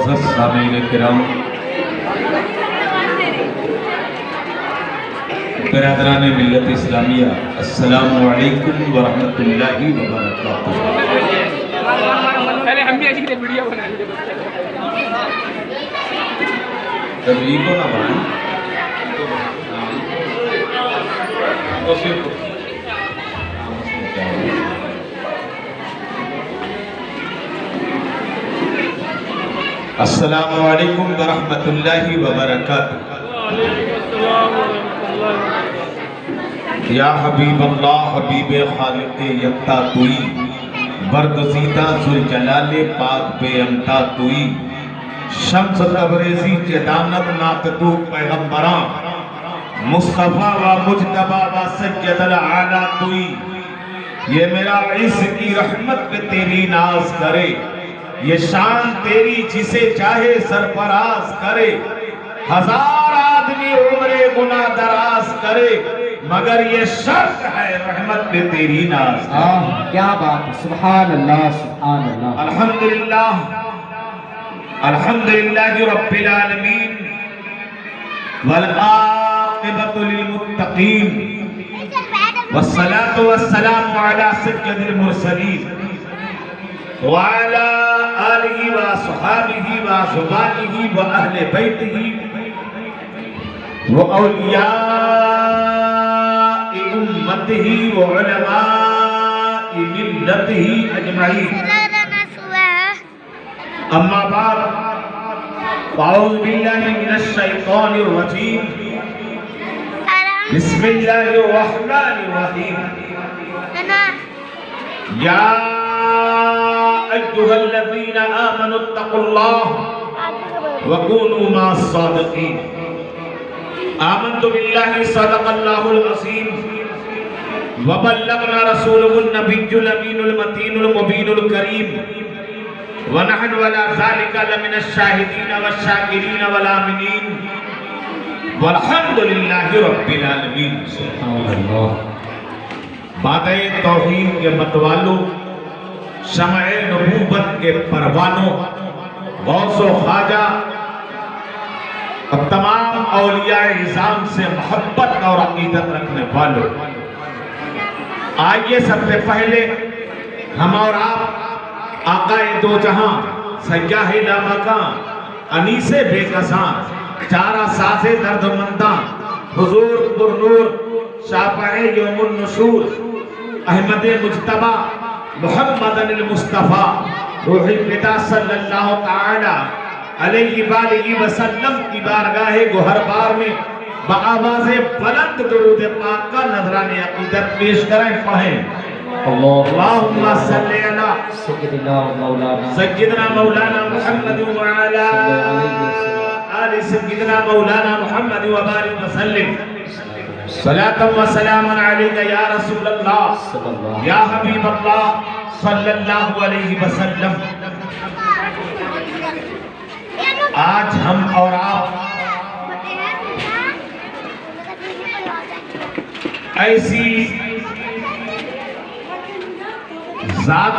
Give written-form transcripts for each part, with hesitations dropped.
معزز سامعین کرام، برادران ملت اسلامیہ، السلام علیکم ورحمۃ اللہ وبرکاتہ۔ تبلیغ کو نہ بنائیں، السلام علیکم ورحمۃ اللہ وبرکاتہ۔ یا حبیب اللہ حبیب خالق یکتا توئی، برگزیدہ ذوالجلال پاک بے امتا توئی، شمس تبریزی جدانت ناقدو پیغمبران، مصطفیٰ و مجتبہ و سجد العالی توئی۔ یہ میرا عز کی رحمت پہ تیری ناز کرے، یہ شان تیری جسے چاہے سرفراز کرے۔ ہزار آدمی عمر گناہ دراز کرے، مگر یہ شرط ہے رحمت پہ تیری ناز کرے۔ کیا بات ہے، سبحان اللہ سبحان اللہ۔ الحمدللہ الحمدللہ رب العالمین، والعاقبۃ للمتقین، والصلاة والسلام علی سید المرسلین، وعلی آلہ وصحابہ وازواجہ واہل بیتہ واولیاء امتہ وعلماء ملتہ اجمعین، اما بعد، فاعوذ باللہ من الشیطان الرجیم، بسم اللہ الرحمن الرحیم۔ یا ایھا الذین آمنوا اتقوا اللہ وکونوا مع الصادقین۔ آمنت باللہ صدق اللہ العظیم، وبلغنا رسولہ النبی الامین المتین المبین الکریم، ونحن ولا ذلك لمن الشاہدین والشاکرین والآمنین، والحمدللہ رب العالمین۔ بادۂ توحید کے متوالوں، شمع نبوت کے پروانوں، غوث و خواجہ اور تمام اولیاء اعظام سے محبت اور عقیدت رکھنے والوں، آئیے سب سے پہلے ہم اور آپ آقا دو جہاں، سیاہ لامکاں، انیس بے کساں، چارہ ساز درد منداں، حضور پر نور شافع یوم النشور، احمد مجتبہ محمد المصطفیٰ روح الفدا صلی اللہ تعالی علیہ وآلہ وسلم کی بارگاہ گوہر بار میں بآواز بلند درود پاک کا نذران عقیدت پیش کریں، پڑھیں۔ اللہم صلی علی سیدنا مولانا محمد وعلا آل سیدنا مولانا محمد وبارک وسلم، صلاة و سلام علیکہ یا رسول اللہ یا حبیب اللہ صلی اللہ علیہ وسلم۔ آج ہم اور آپ ایسی ذات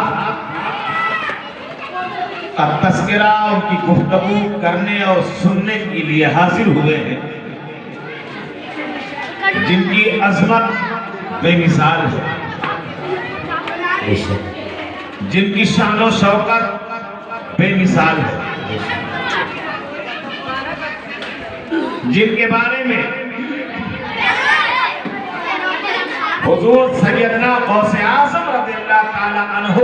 کا تذکرہ ان کی گفتگو کرنے اور سننے کے لیے حاضر ہوئے ہیں، جن کی عظمت بے مثال ہے، جن کی شان و شوکت بے مثال ہے، جن کے بارے میں حضور سیدنا غوث اعظم رضی اللہ تعالی عنہ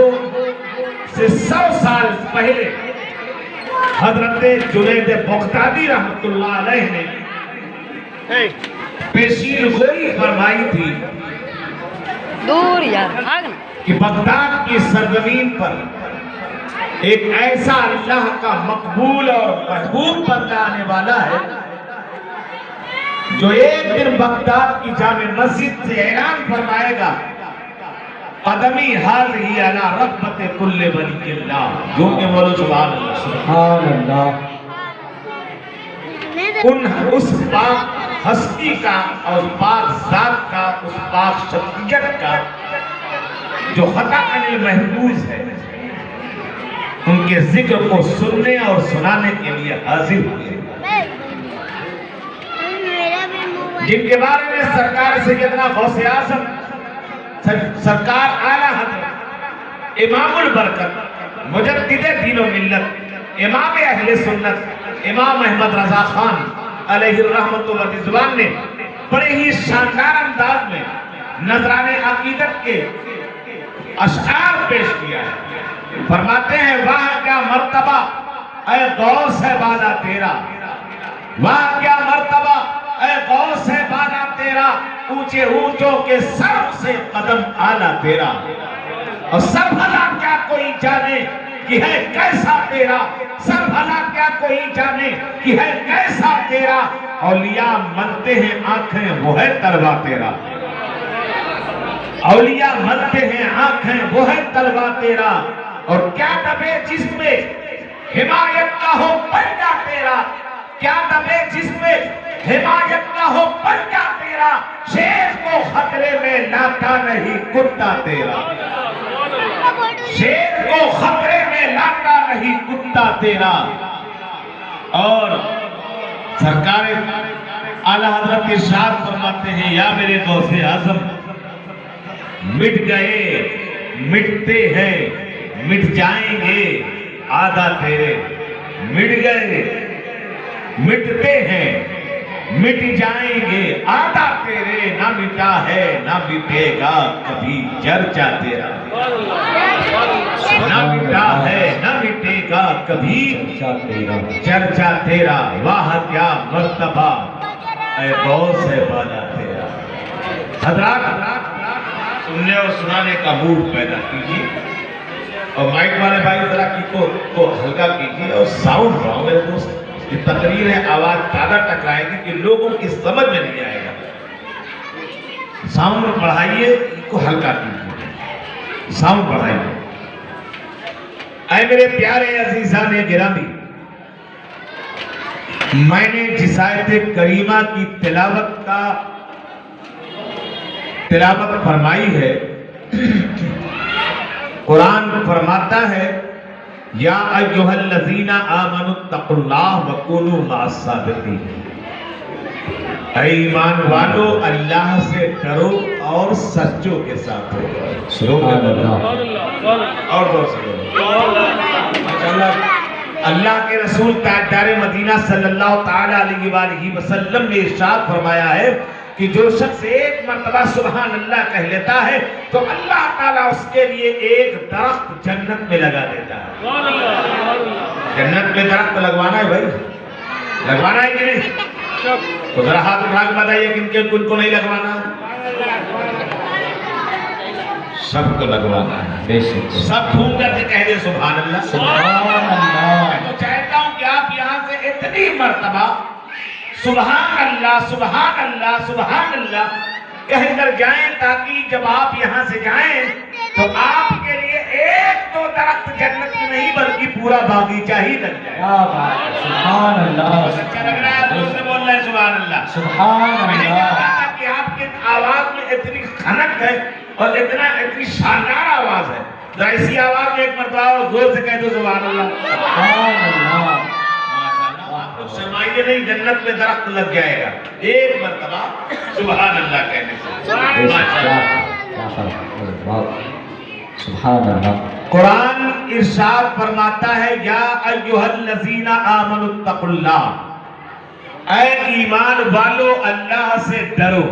سے 100 سال پہلے حضرت جنید بغدادی رحمت اللہ علیہ نے پیشین گوئی فرمائی تھی دور یار آگنا کہ بغداد کی سرزمین پر ایک ایسا اللہ کا مقبول اور محبوب بندہ آنے والا ہے جو ایک دن بغداد کی جامع مسجد سے اعلان فرمائے گا، قدمی حاضری علی رغبت کل ولی اللہ، جو کہ بولو سبحان اللہ سبحان اللہ۔ اس پاک ہستی کا اور پاک ذات کا، اس پاک شخصیت کا جو خطا عن المحفوظ ہے، ان کے ذکر کو سننے اور سنانے کے لیے حاضر ہوئے، جن کے بارے میں سرکار سیدنا غوث اعظم سرکار اعلیٰ حضرت امام البرکت مجدد دین و ملت امام اہل سنت امام احمد رضا خان علیہ الرحمت و رضوان نے بڑے ہی شاندار انداز میں نذران عقیدت کے اشعار پیش کیا ہے۔ فرماتے ہیں واہ کیا مرتبہ اے غوث ہے بالا تیرا، واہ کیا مرتبہ اے غوث ہے بالا تیرا، اونچے اونچوں کے سر سے قدم آلہ تیرا، اور سر بھلا کیا کوئی جانے کہ ہے کیسا تیرا، سر بھلا کیا کوئی جانے کہ ہے کیسا تیرا، اولیاء ملتے ہیں آنکھیں وہ ہے تلوا تیرا، اولیاء ملتے ہیں آنکھیں وہ ہے تلوا تیرا، اور کیا دبے جس میں حمایت کا ہو پنجا تیرا، کیا دبے جس میں حمایت کا ہو پنجا تیرا، شیر کو خطرے میں لاتا نہیں کتا تیرا، شیر کو خطرے میں لاتا نہیں کتا تیرا۔ اور سرکار اعلیٰ حضرت ارشاد فرماتے ہیں یا میرے غوث اعظم مٹ گئے مٹتے ہیں مٹ جائیں گے آدھا تیرے، مٹ گئے مٹتے ہیں مٹ جائیں گے آدھا تیرے، نہ مٹا ہے نہ مٹے گا کبھی چرچا تیرا، نہ مٹا ہے نہ مٹے گا کبھی چرچا تیرا، واہ کیا مرتبہ اے غوث ہے بالا تیرا۔ حضرات سننے اور سنانے کا موڈ پیدا کیجیے، اور مائک والے بھائی ذرا کو ہلکا کیجیے اور ساؤنڈ بڑھاؤ میرے دوست، یہ تقریر ہے آواز زیادہ ٹکرائے گی کہ لوگوں کی سمجھ میں نہیں آئے گا، ساؤنڈ بڑھائیے کو ہلکا کیجیے، ساؤنڈ بڑھائیے۔ اے میرے پیارے عزیزان گرامی، میں نے جس آیت کریمہ کی تلاوت فرمائی ہے، قرآن فرماتا ہے یا ایھا الذین آمنوا اتقوا اللہ وکونوا مع الصادقین، اے ایمان والو اللہ سے ڈرو اور سچوں کے ساتھ ہو۔ سبحان اللہ، اور دور سے اللہ کے رسول تاجدار مدینہ صلی اللہ تعالی علیہ وآلہ وسلم نے ارشاد فرمایا ہے کہ جو شخص ایک مرتبہ سبحان اللہ کہہ لیتا ہے تو اللہ تعالیٰ اس کے لیے ایک درخت جنت میں لگا دیتا ہے۔ جنت میں درخت لگوانا ہے بھائی، لگوانا ہے کہ نہیں؟ تو ذرا ہاتھ اٹھا کے بتائیے کن کو نہیں لگوانا؟ سب کو لگوانا ہے، بے شک سب دھوم کر کے کہہ دے سبحان اللہ۔ سبحان اللہ۔ میں تو چاہتا ہوں کہ آپ یہاں سے اتنی مرتبہ سبحان اللہ سبحان اللہ سبحان اللہ کہہ کر جائیں، تاکہ جب آپ یہاں سے جائیں تو آپ کے لیے ایک دو درخت جنت میں نہیں بلکہ پورا باغیچہ ہی لگ جائے۔ کیا بات ہے، سبحان اللہ، بہت اچھا لگ رہا ہے، دوسرے بول رہے ہیں سبحان اللہ۔ سبحان میں نے اللہ۔ کہا تھا کہ آپ کی آواز میں اتنی کھنک ہے اور اتنی شاندار آواز ہے، ذرا اسی آواز میں ایک مرتبہ اور زور سے کہہ دو سبحان اللہ۔ سبحان اللہ۔ سمائیے نہیں، جنت میں درخت لگ جائے گا ایک مرتبہ سبحان اللہ کہنے سے۔ سبحان اللہ۔ قرآن ارشاد فرماتا ہے یا ایھا الذین آمنوا اتقوا اللہ، اے ایمان والو اللہ سے ڈرو۔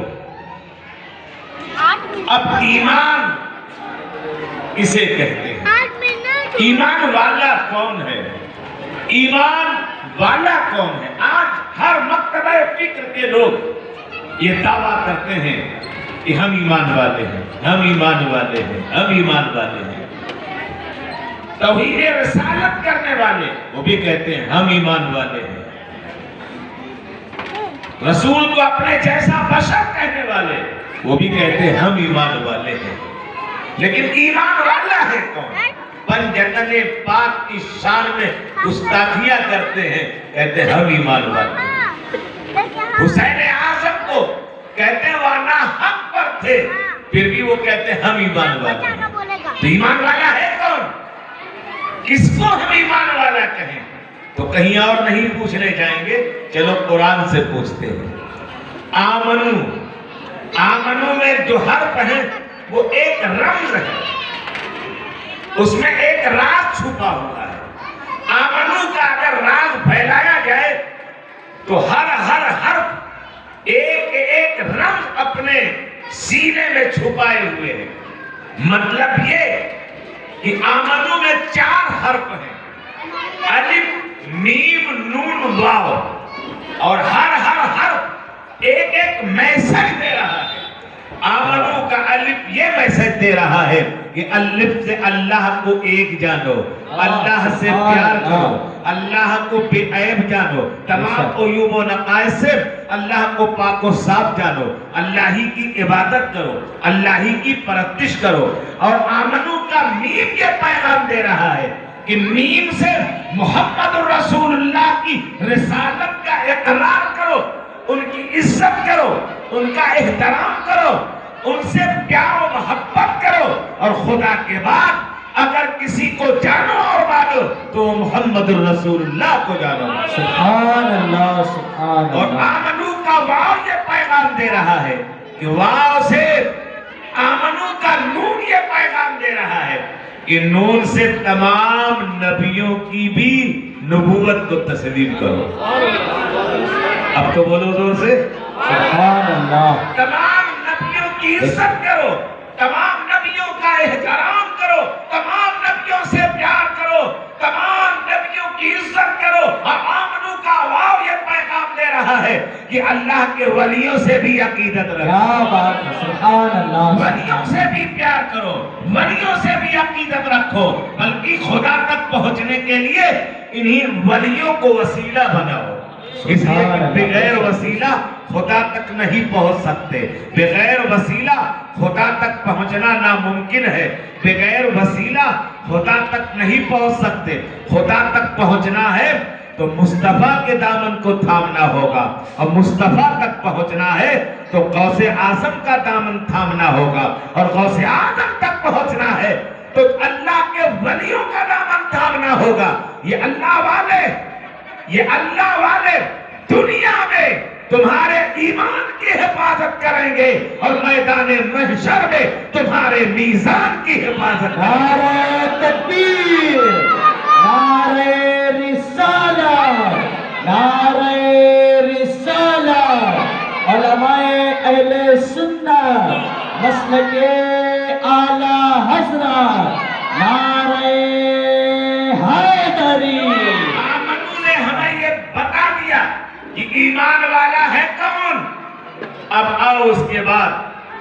اب ایمان اسے کہتے ہیں، ایمان والا کون ہے؟ ایمان والا کون ہے؟ آج ہر مکتبہ فکر کے لوگ یہ دعویٰ کرتے ہیں کہ ہم ایمان والے ہیں، ہم ایمان والے ہیں، ہم ایمان والے ہیں۔ توحید رسالت کرنے والے وہ بھی کہتے ہیں ہم ایمان والے ہیں۔ رسول کو اپنے جیسا بشر کہنے والے وہ بھی کہتے ہیں ہم ایمان والے ہیں۔ لیکن ایمان والا ہے کون؟ پنجتن پاک کی شان میں گستاخیاں کرتے ہیں، کہتے ہیں ہم ایمان والے ہیں۔ حسین اعظم کو کہتے ہیں وہ ناحق پر تھے، پھر بھی وہ کہتے ہیں ہم ایمان والے ہیں۔ تو ایمان والا ہے کون؟ کس کو ہم ایمان والا کہیں؟ تو کہیں اور نہیں پوچھنے جائیں گے، چلو قرآن سے پوچھتے ہیں۔ آمنو، آمنو میں جو حرف ہے وہ ایک رمز ہے، اس میں ایک راز چھپا ہوا ہے۔ آمنو کا اگر راز پھیلایا جائے تو ہر حرف ایک ایک رمز اپنے سینے میں چھپائے ہوئے ہیں۔ مطلب یہ کہ آمنو میں 4 حرف ہیں، الف میم نون واو، اور ہر حرف ایک ایک میسج دے رہا ہے۔ آمنو کا الف یہ میسج دے رہا ہے کہ الف سے اللہ کو ایک جانو، اللہ سے پیار کرو، اللہ کو بے عیب جانو، تمام عیوب و نقائص سے اللہ کو پاک و صاف جانو، اللہ ہی کی عبادت کرو، اللہ ہی کی پرستش کرو۔ اور آمنو کا میم یہ پیغام دے رہا ہے کہ میم سے محمد رسول اللہ کی رسالت کا اقرار کرو، ان کی عزت کرو، ان کا احترام کرو، ان سے پیار و محبت کرو، اور خدا کے بعد اگر کسی کو جانو اور مانو تو محمد رسول اللہ کو جانو۔ سبحان اللہ، سبحان اور اللہ۔ آمنو کا واو یہ پیغام دے رہا ہے کہ واو سے آمنو کا نون یہ پیغام دے رہا ہے کہ نون سے تمام نبیوں کی بھی نبوت کو تسلیم کرو۔ اب تو بولو زور سے، سبحان اللہ۔ تمام نبیوں کی عزت کرو، تمام نبیوں کا احترام کرو، تمام نبیوں سے پیار کرو، تمام نبیوں کی عزت کرو۔ اور آمنو کا واو یہ پیغام دے رہا ہے کہ اللہ کے ولیوں سے بھی عقیدت رکھو، کیا بات ہے، سبحان اللہ۔ ولیوں سے بھی پیار کرو، ولیوں سے بھی عقیدت رکھو، بلکہ خدا تک پہنچنے کے لیے انہی ولیوں کو وسیلہ بناؤ۔ اس لیے کہ بغیر وسیلہ خدا تک نہیں پہنچ سکتے، بغیر وسیلہ خدا تک پہنچنا ناممکن ہے، بغیر وسیلہ خدا تک نہیں پہنچ سکتے۔ خدا تک پہنچنا ہے تو مصطفیٰ کے دامن کو تھامنا ہوگا، اور مصطفیٰ تک پہنچنا ہے تو غوث اعظم کا دامن تھامنا ہوگا، اور غوث اعظم تک پہنچنا ہے تو اللہ کے ولیوں کا دامن تھامنا ہوگا۔ یہ اللہ والے دنیا میں تمہارے ایمان کی حفاظت کریں گے، اور میدان محشر میں تمہارے میزان کی حفاظت کریں گے۔ نعرہ تکبیر، نعرہ رسالت، نعرہ رسالت، علماء اہل سنت، مسلک اعلی حضرت، نعرہ حیدری۔ آمنو نے ہمیں یہ بتا دیا کہ ایمان والا ہے کون۔ اب آؤ اس کے بعد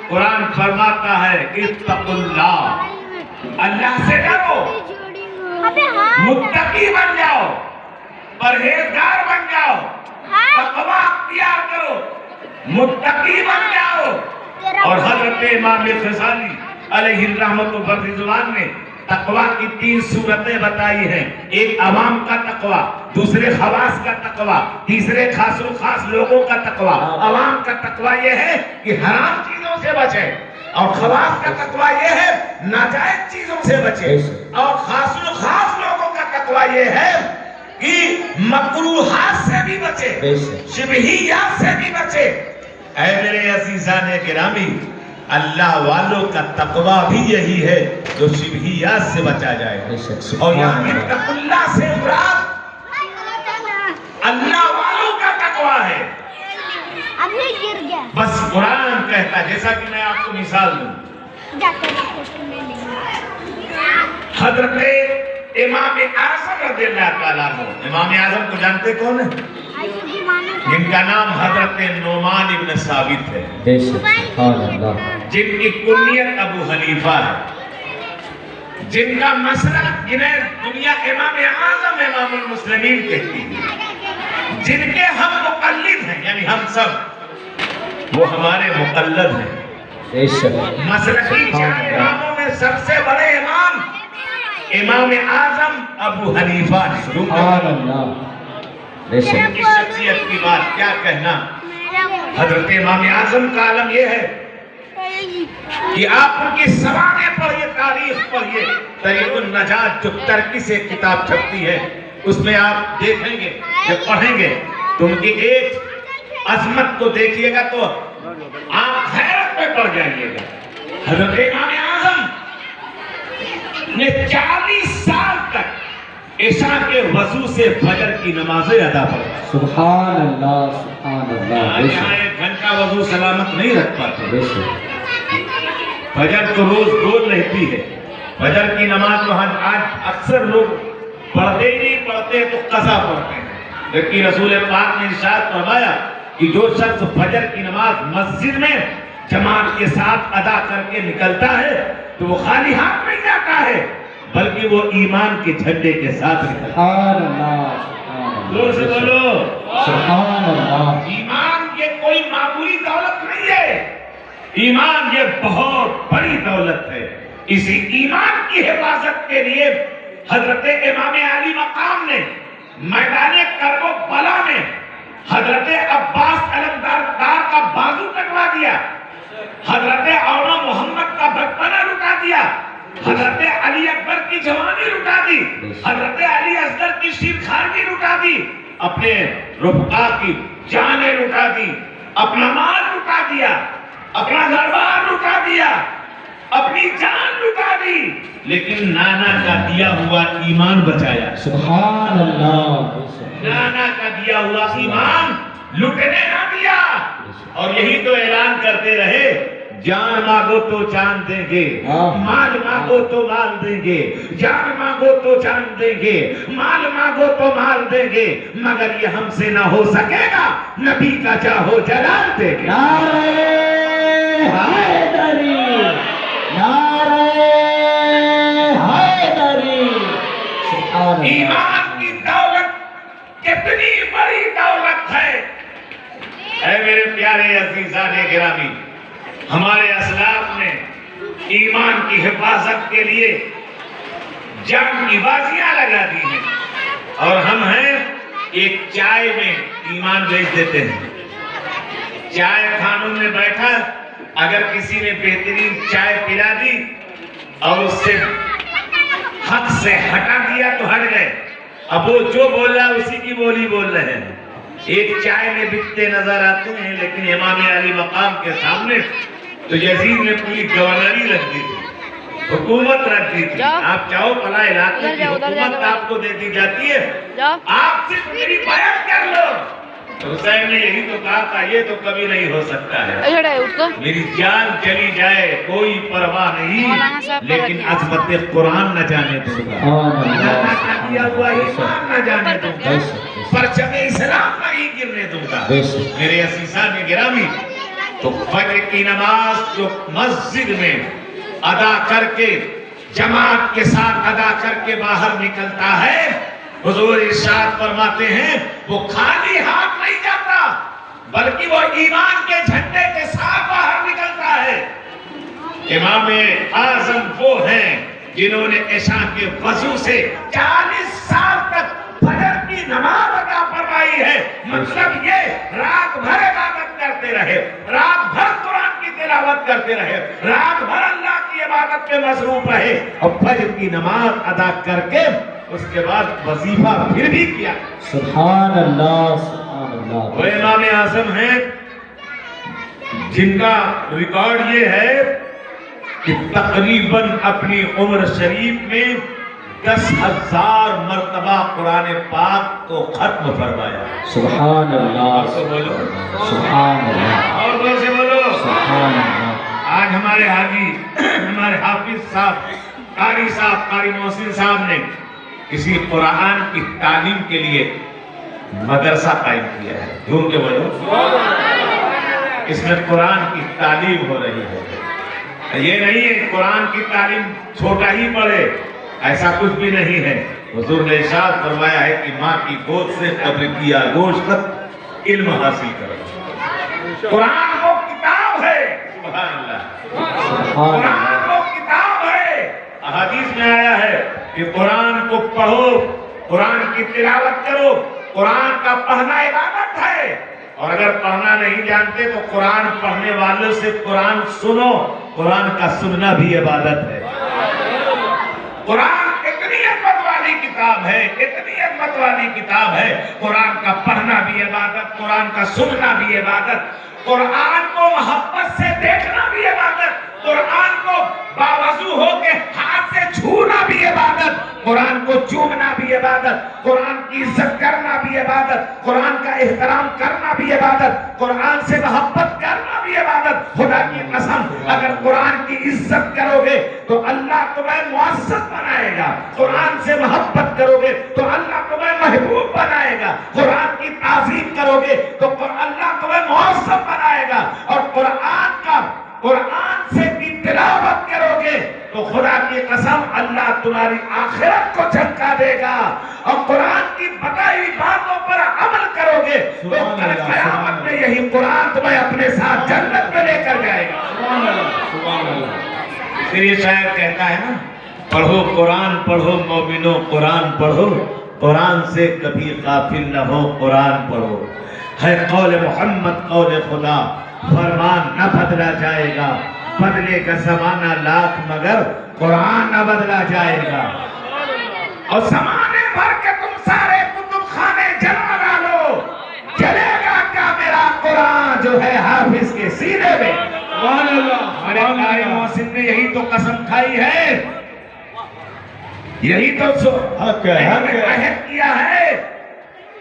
قرآن فرماتا ہے اتقوا اللہ، اللہ سے ڈرو، متقی بن جاؤ، پرہیزگار بن جاؤ، تقویٰ اختیار کرو، متقی بن جاؤ۔ اور حضرت امام غزالی علیہ الرحمت والرضوان نے تقویٰ کی 3 صورتیں بتائی ہیں، ایک عوام کا تقویٰ، دوسرے خواص کا تقویٰ، تیسرے خاص و خاص لوگوں کا تقویٰ۔ عوام کا تقویٰ یہ ہے کہ حرام چیزوں سے بچے، اور خواص کا تقویٰ یہ ہے ناجائز چیزوں سے بچے، اور خاص و خاص لوگوں کا تقویٰ یہ ہے کہ مکروہات سے بھی بچے، شبہیات سے بھی بچے۔ اے میرے عزیزان گرامی، اللہ والوں کا تقویٰ بھی یہی ہے جو شبہیات سے بچا جائے، اور یہاں اتقوا اللہ سے مراد اللہ والوں کا تقویٰ ہے۔ ابھی گر گیا۔ بس قرآن کہتا ہے، جیسا کہ میں آپ کو مثال دوں، حضرت امام اعظم رضی اللہ تعالیٰ عنہ، امام اعظم کو جانتے کون ہیں؟ جن کا نام حضرت نعمان ابن ثابت ہے، سبحان اللہ۔ جن کی کنیت ابو حنیفہ ہے، جن کا مسلک جنہیں دنیا امام اعظم امام المسلمین کہتی ہے، جن کے ہم مقلد ہیں، یعنی ہم سب وہ ہمارے مقلد ہیں۔ مسلکی 4 اماموں میں سب سے بڑے امام امام اعظم ابو حنیفہ ہیں۔ سبحان اللہ۔ ان کی شخصیت کی بات کیا کہنا۔ حضرت امام اعظم کا عالم یہ ہے کہ آپ ان کی سوانے پر یہ تاریخ پڑھیے، طریق النجات جو ترکی سے کتاب چھپتی ہے، اس میں آپ دیکھیں گے، جب پڑھیں گے تو ان کی ایک عظمت کو دیکھیے گا تو آپ حیرت میں پڑ جائیے گا۔ حضرت امام اعظم نے 40 سال تک عشاء کے وضو سے فجر کی نمازیں ادا فرمائی۔ سبحان اللہ، سبحان اللہ، آج بے یہاں شک، 1 گھنٹہ وضو سلامت نہیں رکھ پاتے۔ بے شک، فجر تو روز گول رہتی ہے، فجر کی نماز تو آج اکثر لوگ پڑھتے ہی نہیں، پڑھتے تو قضا پڑھتے ہیں، لیکن رسول پاک نے ارشاد فرمایا کہ جو شخص فجر کی نماز مسجد میں جماعت کے ساتھ ادا کر کے نکلتا ہے تو وہ خالی ہاتھ نہیں جاتا ہے، بلکہ وہ ایمان کے جھنڈے کے ساتھ نکلتا ہے۔ سبحان اللہ، سبحان اللہ، زور سے بولو، سبحان اللہ، ایمان یہ کوئی معمولی دولت نہیں ہے، ایمان یہ بہت بڑی دولت ہے۔ اسی ایمان کی حفاظت کے لیے حضرت امام علی مقام نے میدان کرب و بلا میں حضرت عباس علمدار کا بازو کٹوا دیا، حضرت اونا محمد کا بچپنا لٹا دیا، حضرت علی اکبر کی جوانی لٹا دی، حضرت علی اصغر کی شیرخواری لٹا دی، اپنے رفقا کی جانیں لٹا دی، اپنا مال لٹا دیا، اپنا گھر بار لٹا دیا، اپنی جان لٹا دی، لیکن نانا کا دیا ہوا ایمان بچایا۔ سبحان اللہ، بے شک، نانا کا دیا ہوا ایمان لٹنے نہ دیا، اور یہی تو اعلان کرتے رہے، جان مانگو تو جان دیں گے، مال مانگو تو مال دیں گے، جان مانگو تو جان دیں گے، مال مانگو تو مال دیں گے، مگر یہ ہم سے نہ ہو سکے گا، نبی کا جاہو جلال دیں گے۔ نعرہ حیدری، نعرہ حیدری، سبحان اللہ، ایمان کی دولت کتنی بڑی دولت ہے۔ اے میرے پیارے عزیزان گرامی، ہمارے اسلاف نے ایمان کی حفاظت کے لیے جان کی بازیاں لگا دی ہیں، اور ہم ہیں ایک چائے میں ایمان بیچ دیتے ہیں۔ چائے خانوں میں بیٹھا، اگر کسی نے بہترین چائے پلا دی اور اس سے حق سے ہٹا دیا تو ہٹ گئے، اب وہ جو بول رہا ہے اسی کی بولی بول رہے ہیں۔ ایک چائے میں بکتے نظر آتے ہیں، لیکن امام علی مقام کے سامنے تو یزید نے پوری گورنری رکھ دی تھی، حکومت رکھ دی تھی۔ آپ چاہو پلا علاقے کی حکومت آپ کو دے دی جاتی ہے، آپ صرف میری بیعت کر لو۔ حسین نے یہی تو کہا تھا، یہ تو کبھی نہیں ہو سکتا ہے، میری جان چلی جائے کوئی پرواہ نہیں، لیکن عظمت قرآن نہ جانے دوں گا، نانا کا دیا ہوا ایمان نہ جانے دوں گا، پرچم اسلام نہیں گرنے دوں گا۔ میرے عزیزان گرامی، تو فجر کی نماز جو مسجد میں ادا کر کے جماعت کے ساتھ ادا کر کے باہر نکلتا ہے، حضور ارشاد فرماتے ہیں وہ خالی ہاتھ نہیں جاتا، بلکہ وہ ایمان کے جھنڈے کے ساتھ باہر نکلتا ہے۔ امام اعظم وہ ہیں جنہوں نے عشاء کے وضو سے 40 سال تک فجر کی نماز ادا فرمائی ہے۔ مطلب یہ رات بھر عبادت کرتے رہے، رات بھر قرآن کی تلاوت کرتے رہے، رات بھر اللہ کی عبادت میں مصروف رہے، اور فجر کی نماز ادا کر کے اس کے بعد وظیفہ پھر بھی کیا۔ سبحان اللہ، سبحان اللہ، وہ امام اعظم ہیں جن کا ریکارڈ یہ ہے کہ تقریباً اپنی عمر شریف میں 10,000 مرتبہ قرآن پاک کو ختم فرمایا۔ سبحان اللہ، سبحان اللہ، اور دور سے بولو، سبحان اللہ، آج ہمارے حاجی، ہمارے حافظ صاحب، قاری محسن صاحب نے کسی قرآن کی تعلیم کے لیے مدرسہ قائم کیا ہے۔ جھوم کے بولو، اس میں قرآن کی تعلیم ہو رہی ہے۔ یہ نہیں ہے قرآن کی تعلیم چھوٹا ہی پڑھے، ایسا کچھ بھی نہیں ہے۔ حضور نے ارشاد فرمایا ہے کہ ماں کی گود سے قبر کی آغوش تک علم حاصل کرو۔ قرآن وہ کتاب ہے، سبحان اللہ، قرآن وہ کتاب ہے۔ احادیث میں آیا ہے کہ قرآن کو پڑھو، قرآن کی تلاوت کرو، قرآن کا پڑھنا عبادت ہے، اور اگر پڑھنا نہیں جانتے تو قرآن پڑھنے والوں سے قرآن سنو، قرآن کا سننا بھی عبادت ہے۔ قرآن اتنی عظمت والی کتاب ہے، اتنی عظمت والی کتاب ہے، قرآن کا پڑھنا بھی عبادت، قرآن کا سننا بھی عبادت، قرآن کو محبت سے دیکھنا بھی عبادت، قرآن کو باوضو ہو کے ہاتھ سے چھونا بھی عبادت، قرآن کو چومنا بھی عبادت، قرآن کی عزت کرنا بھی عبادت، قرآن کا احترام کرنا بھی عبادت، قرآن سے محبت کرنا بھی عبادت۔ خدا کی قسم اگر قرآن کی عزت کرو گے تو اللہ تمہیں معزز بنائے گا، قرآن سے محبت کرو گے تو اللہ تمہیں محبوب بنائے گا، قرآن کی تعظیم کرو گے تو اللہ تمہیں معزز بنائے گا، اور قرآن سے بھی تلاوت کرو گے تو خدا کی قسم اللہ تمہاری آخرت کو چمکا دے گا، اور قرآن کی بتائی ہوئی باتوں پر عمل کرو گے تو کل قیامت میں یہی قرآن تمہیں اپنے ساتھ جنت میں لے کر جائے گا۔ سبحان اللہ۔ پھر یہ شاعر کہتا ہے نا، پڑھو قرآن پڑھو مومنو قرآن پڑھو، قرآن سے کبھی غافل نہ ہو، قرآن پڑھو۔ ہے قول محمد قول خدا، فرمان نہ بدلا جائے گا، بدلے کا زمانہ لاکھ مگر قرآن نہ بدلا جائے گا۔ اور زمانے بھر کے تم سارے کتب خانے جلا ڈالو، چلے گا کیا میرا قرآن جو ہے حافظ کے سینے میں؟ سبحان اللہ۔ ہمارے قاری محسن نے یہی تو قسم کھائی ہے، یہی تو عہد کیا ہے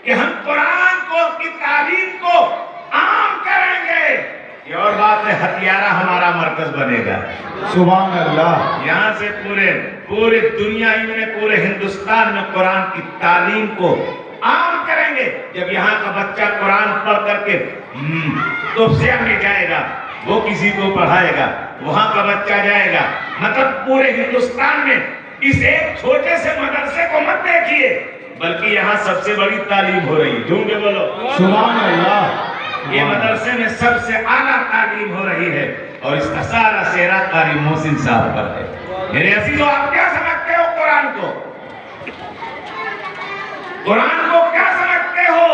کہ ہم قرآن کی تعلیم کو عام کریں گے۔ یہ اور بات ہے، ہتھیارہ ہمارا مرکز بنے گا۔ سبحان اللہ۔ یہاں سے پورے دنیا میں، پورے ہندوستان میں قرآن کی تعلیم کو عام کریں گے۔ جب یہاں کا بچہ قرآن پڑھ کر کے توسیہ میں جائے گا، وہ کسی کو پڑھائے گا، وہاں کا بچہ جائے گا، مطلب پورے ہندوستان میں اس ایک چھوٹے سے مدرسے کو مت دیکھیے، بلکہ یہاں سب سے بڑی تعلیم ہو رہی ہے۔ جھوم کے بولو سبحان اللہ۔ یہ مدرسے میں سب سے اعلیٰ تعلیم ہو رہی ہے، اور اس کا سارا سہرا قاری محسن صاحب پر ہے۔ میرے عزیزو، آپ کیا سمجھتے ہو قرآن کو؟ قرآن کو کیا سمجھتے ہو؟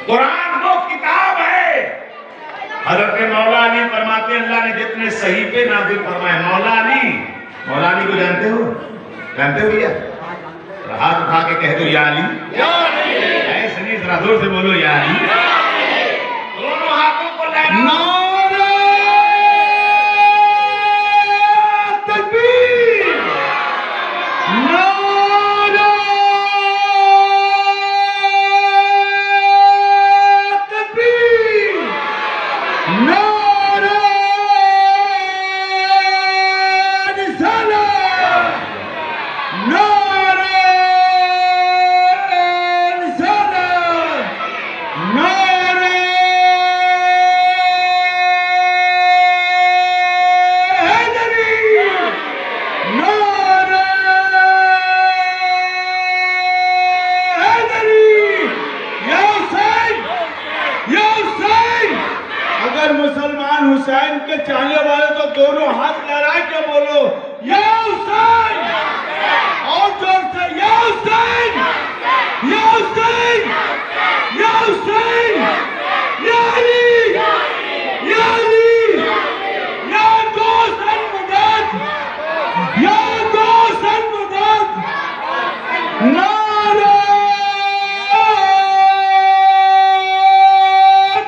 قرآن وہ کتاب ہے۔ حضرت مولا علی فرماتے ہیں، اللہ نے جتنے صحیفے نازل فرمائے، مولا علی کو جانتے ہو؟ جانتے ہو کیا؟ ہاتھ اٹھا کے کہہ دو یا علی، ایسے نہیں، ذرا زور سے بولو یا علی۔ دونوں ہاتھوں کو لہراؤ۔ تکبیر، نعرہ تکبیر، نعرہ رسالت، نعرہ رسالت، نعرہ حسین کے چاہنے والے تو دونوں ہاتھ لہرا کے بولو یا حسین، اور زور سے یا حسین، یا حسین، یا حسین، یا علی، یا علی، یا غوث المدد، یا غوث المدد، نعرہ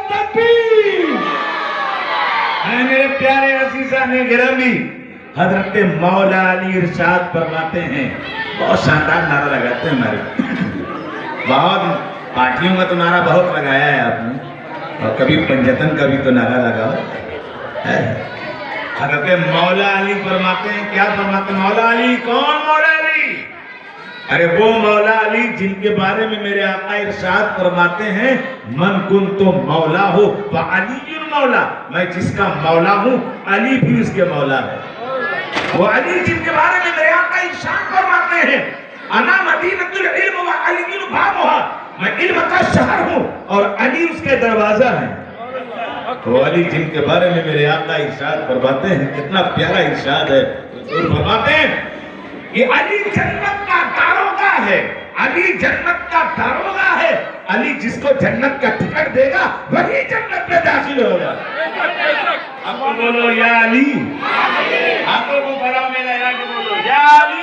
تکبیر۔ میرے پیارے عزیزان گرامی، حضرت مولا علی ارشاد فرماتے ہیں، بہت شاندار نعرہ لگاتے ہیں ہمارے، بہت پارٹیوں کا تو نعرہ بہت لگایا ہے آپ نے، اور کبھی پنجتن کا بھی تو نعرہ لگا ہے۔ حضرت مولا علی فرماتے ہیں، کیا فرماتے ہیں؟ مولا علی کون مولا علی؟ ارے وہ مولا علی جن کے بارے میں میرے آقا ارشاد فرماتے ہیں، من کنت مولا ہو فعلی مولا، میں جس کا مولا ہوں علی بھی اس کے مولا ہے۔ وہ علی جن کے بارے میں میرے آقا ارشاد فرماتے ہیں، انا مدینۃ العلم وعلی بابھا، میں علم کا شہر ہوں اور علی اس کے دروازہ ہے۔ وہ علی جن کے بارے میں میرے آقا ارشاد فرماتے ہیں، کتنا پیارا ارشاد ہے، فرماتے ہیں کہ علی جنت کا داروغہ ہے، علی جنت کا داروغہ ہے، علی جس کو جنت کا ٹکٹ دے گا وہی جنت میں داخل ہوگا۔ اب بولو یا علی، آپ کو بڑا میلہ یا کہ بولو یا علی۔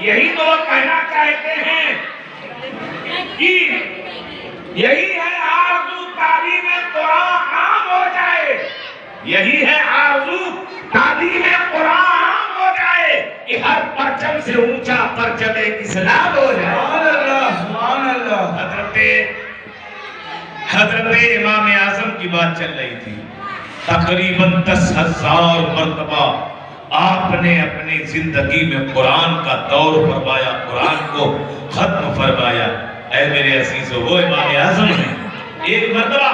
یہی تو وہ کہنا چاہتے ہیں کہ یہی ہے آرزو تعلیم قرآن عام ہو جائے، یہی ہے آرزو تعلیم قرآن عام ہو جائے کہ ہر پرچم سے اونچا پرچم اسلام ہو جائے۔ سبحان اللہ، سبحان اللہ۔ حضرت امام اعظم کی بات چل رہی تھی، تقریباً 10,000 مرتبہ آپ نے اپنی زندگی میں قرآن کا دور فرمایا، قرآن کو ختم فرمایا۔ اے میرے عزیزو، وہ امام اعظم ہیں۔ ایک مرتبہ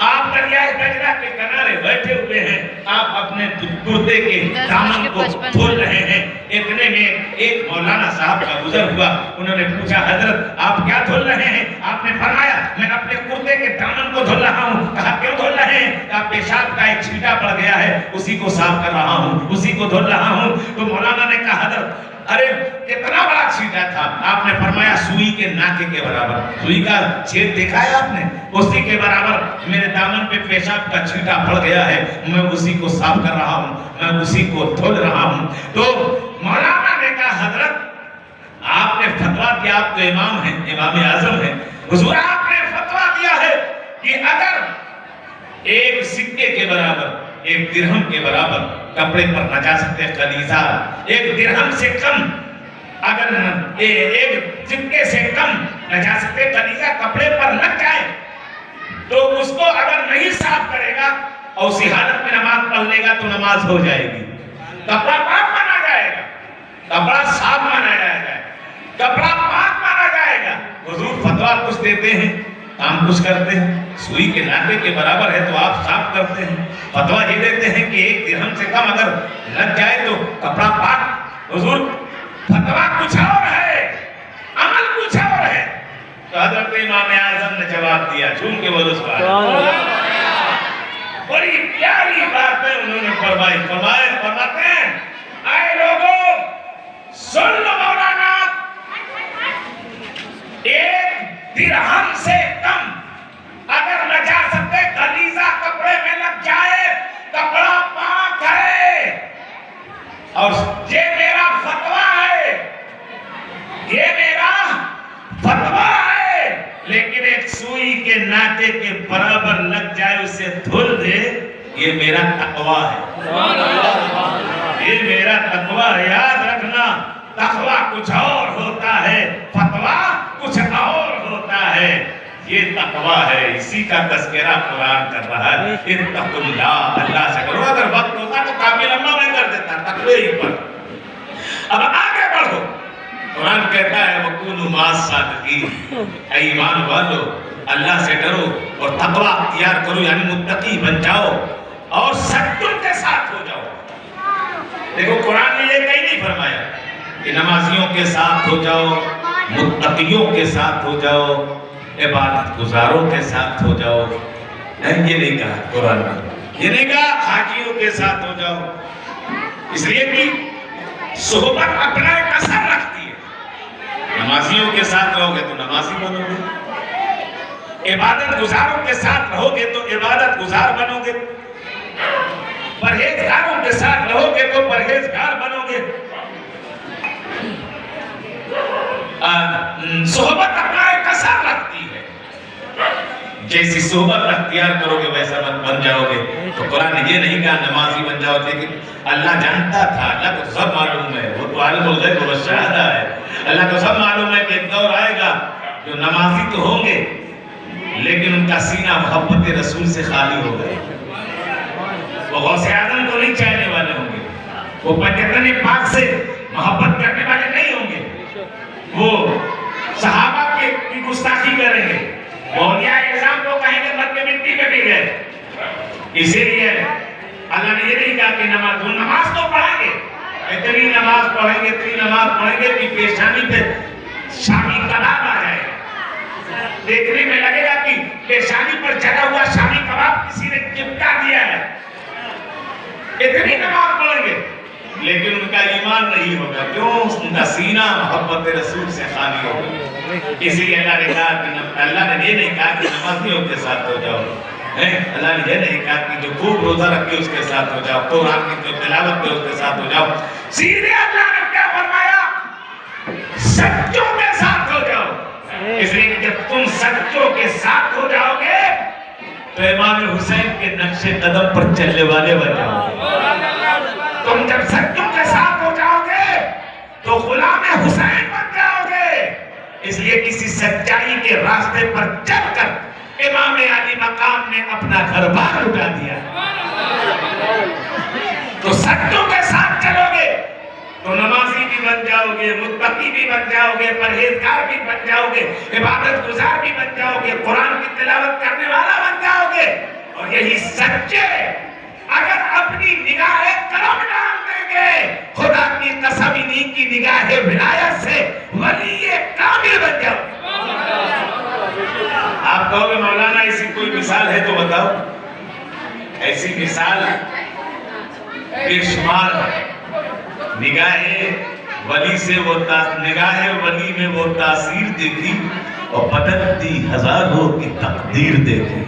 آپ دریائے دجلہ کے کنارے بیٹھے ہوئے ہیں، آپ اپنے کرتے کے دامن کو دھول رہے ہیں، اتنے میں ایک مولانا صاحب کا گزر ہوا، انہوں نے پوچھا حضرت آپ کیا دھول رہے ہیں؟ آپ نے فرمایا میں اپنے کرتے کے دامن کو دھول رہا ہوں۔ کہا کیوں دھول رہے ہیں؟ کہا پیشاب کا ایک چھینٹا پڑ گیا ہے، اسی کو صاف کر رہا ہوں، اسی کو دھول رہا ہوں۔ تو مولانا نے کہا حضرت ارے کتنا بڑا چھینٹا تھا؟ آپ نے فرمایا سوئی کے ناکے کے برابر، سوئی کا چھید دیکھا ہے آپ نے؟ اسی کے برابر میرے دامن پہ پیشاب کا چھینٹا پڑ گیا ہے، میں اسی کو صاف کر رہا ہوں، میں اسی کو دھول رہا ہوں۔ تو مولانا نے کہا حضرت آپ نے فتویٰ دیا، آپ تو امام ہیں، امام اعظم ہیں، حضور آپ نے فتویٰ دیا ہے کہ اگر ایک سکے کے برابر، ایک درہم کے برابر کپڑے پر نجاست غلیظہ، ایک درہم سے کم، اگر ایک سکے سے کم نجاست غلیظہ کپڑے پر لگ جائے تو اس کو اگر نہیں صاف کرے گا اور اسی حالت میں نماز پڑھ لے گا تو نماز ہو جائے گی، کپڑا پاک مانا جائے گا، کپڑا صاف مانا جائے گا، کپڑا پاک مانا جائے گا۔ حضور فتویٰ کچھ دیتے ہیں، کام کچھ کرتے ہیں، سوئی کے ناکے کے برابر ہے تو آپ صاف کرتے ہیں، فتویٰ یہ دیتے ہیں کہ ایک درہم سے کم اگر لگ جائے تو کپڑا پاک۔ حضور فتویٰ کچھ اور ہے، عمل کچھ اور ہے۔ تو حضرت امام اعظم نے جواب دیا، جھوم کے بولو سبحان اللہ، بڑی پیاری باتیں انہوں نے فرماتے ہیں اے لوگوں سن لو مولانا، ایک درہم سے کم اگر نجاست غلیظہ کپڑے میں لگ جائے کپڑا پاک ہے، اور یہ میرا فتویٰ ہے، یہ میرا فتویٰ ہے، لیکن ایک سوئی کے ناکے کے برابر لگ جائے اسے دھل دے، یہ میرا تقویٰ ہے، یہ میرا تقویٰ ہے۔ یاد رکھنا تقویٰ کچھ اور ہوتا ہے، فتویٰ کچھ اور ہوتا ہے، یہ تقویٰ ہے، اسی کا تذکرہ قرآن کر رہا ہے۔ اتقوا اللہ، اللہ سے کرو، اگر وقت ہوتا تو کافی لمبا میں کر دیتا تقوی ہی پر۔ اب آگے بڑھو، قرآن کہتا ہے وَقُولُوا مَعَ الصَّادِقِينَ، اے ایمان والو اللہ سے ڈرو اور تقوی اختیار کرو، یعنی متقی بن جاؤ اور سچوں کے ساتھ ہو جاؤ۔ دیکھو قرآن نے یہ کہیں نہیں فرمایا کہ نمازیوں کے ساتھ ہو جاؤ، متقیوں کے ساتھ ہو جاؤ، عبادت گزاروں کے ساتھ ہو جاؤ، یہ نہیں کہا قرآن نے، یہ نہیں کہا حاجیوں کے ساتھ ہو جاؤ، اس لیے کہ صحبت اپنا ایک اثر رکھتی ہے۔ نمازیوں کے ساتھ رہو گے تو نمازی بنو گے، عبادت گزاروں کے ساتھ رہو گے تو عبادت گزار بنو گے، پرہیزگاروں کے ساتھ رہو گے تو پرہیزگار بنو گے۔ صحبت اپنا ایک اثر رکھتی ہے، جیسی صحبت اختیار کرو گے ویسا بن جاؤ گے۔ تو قرآن نے یہ نہیں کہا نمازی بن جاؤ، لیکن اللہ جانتا تھا، اللہ کو سب معلوم ہے، وہ تو عالم الغیب والشہادہ ہے، اللہ کو سب معلوم ہے کہ ایک دور آئے گا جو نمازی تو ہوں گے لیکن ان کا سینہ محبت رسول سے خالی ہو گئے، وہ غوث اعظم کو نہیں چاہنے والے ہوں گے، وہ پنجتن پاک سے محبت کرنے والے نہیں ہوں گے، وہ صحابہ کی گستاخی کریں گے، وہ اولیاء اعظام کو کہیں گے مر کے مٹی میں بھی گئے۔ اسی لیے اللہ نے یہ نہیں کہا کہ نماز تو پڑھیں گے، اتنی نماز پڑھیں گے، اتنی نماز پڑھیں گے کہ پیشانی پہ شامی کباب آ جائے، دیکھنے میں لگے گا کہ پیشانی پر جلا ہوا شامی کباب کسی نے چپکا دیا ہے، اتنی نماز پڑھیں گے لیکن ان کا ایمان نہیں ہوگا، کیوں؟ ان کا سینہ محبت رسول سے خالی ہوگا۔ اسی لیے اللہ نے کہا کہ اللہ نے یہ نہیں کہا کہ نمازیوں کے ساتھ ہو جاؤ، اللہ نے یہ نہیں کہا کہ جو خوب روزہ رکھے اس کے ساتھ ہو جاؤ، قرآن کی جو تلاوت پہ اس کے ساتھ ہو جاؤ، سیدھے اللہ نے کیا فرمایا سچوں کے ساتھ ہو جاؤ. اس لیے کہ جب تم سچوں کے ساتھ ہو جاؤ گے تو امام حسین کے نقش قدم پر چلنے والے بن جاؤ گے. تم جب سچوں کے ساتھ ہو جاؤ گے تو غلام حسین بن جاؤ گے. اس لیے کسی سچائی کے راستے پر چل کر امام علی مقام نے اپنا گھر بار اٹھا دیا. تو سچوں کے ساتھ چلو گے تو نمازی بھی بن جاؤ گے, متقی بھی بن جاؤ گے, پرہیزگار بھی بن جاؤ گے, عبادت گزار بھی بن جاؤ گے, قرآن کی تلاوت کرنے والا بن جاؤ گے. اور یہی سچے اگر اپنی نگاہ کرم ڈال دیں گے, خدا کی قسم انہی کی نگاہ ولایت سے ولی کامل بن جاؤ. آپ کہو گے مولانا ایسی کوئی مثال ہے تو بتاؤ. ایسی مثال بے شمار ہے. نگاہ ولی سے وہ نگاہ ولی میں وہ تاثیر دیکھی اور بدلتی ہزاروں کی تقدیر دیکھی.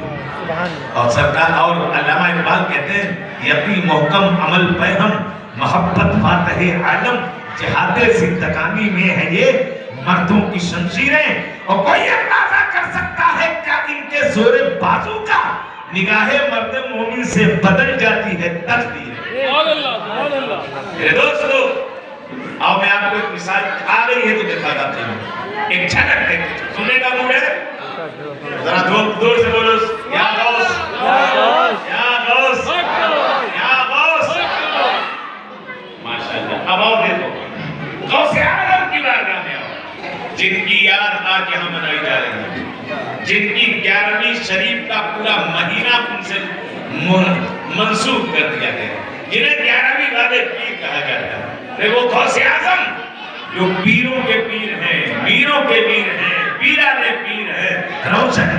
اور سرکار اور علامہ اقبال کہتے ہیں یقین محکم عمل پہ ہم محبت فاتح عالم جہاد زندگانی میں ہے یہ مردوں کی شمشیریں. اور کوئی اندازہ کر سکتا ہے کیا ان کے زور بازو کا نگاہ مرد مومن سے بدل جاتی ہے تقدیر. میرے دوستو آؤ میں آپ کو ایک مثال آ گئی ہے تو دکھا جاتے ہیں. ایک جھلک دیکھتے سننے کا موڈ ہے, ذرا دور سے بولو یا غوث یا غوث یا غوث. ماشاءاللہ. اب آؤ دیکھو غوث اعظم کی بارگاہ میں آؤ جن کی یاد آج یہاں منائی جا رہی ہے, جن کی 11ویں شریف کا پورا مہینہ ان سے منسوخ کر دیا گیا, جنہیں 11ویں والے پیر کہا جاتا ہے. وہ غوث اعظم جو پیروں کے پیر ہیں, پیروں کے پیر ہیں, پیرا نے پیر ہے, روشن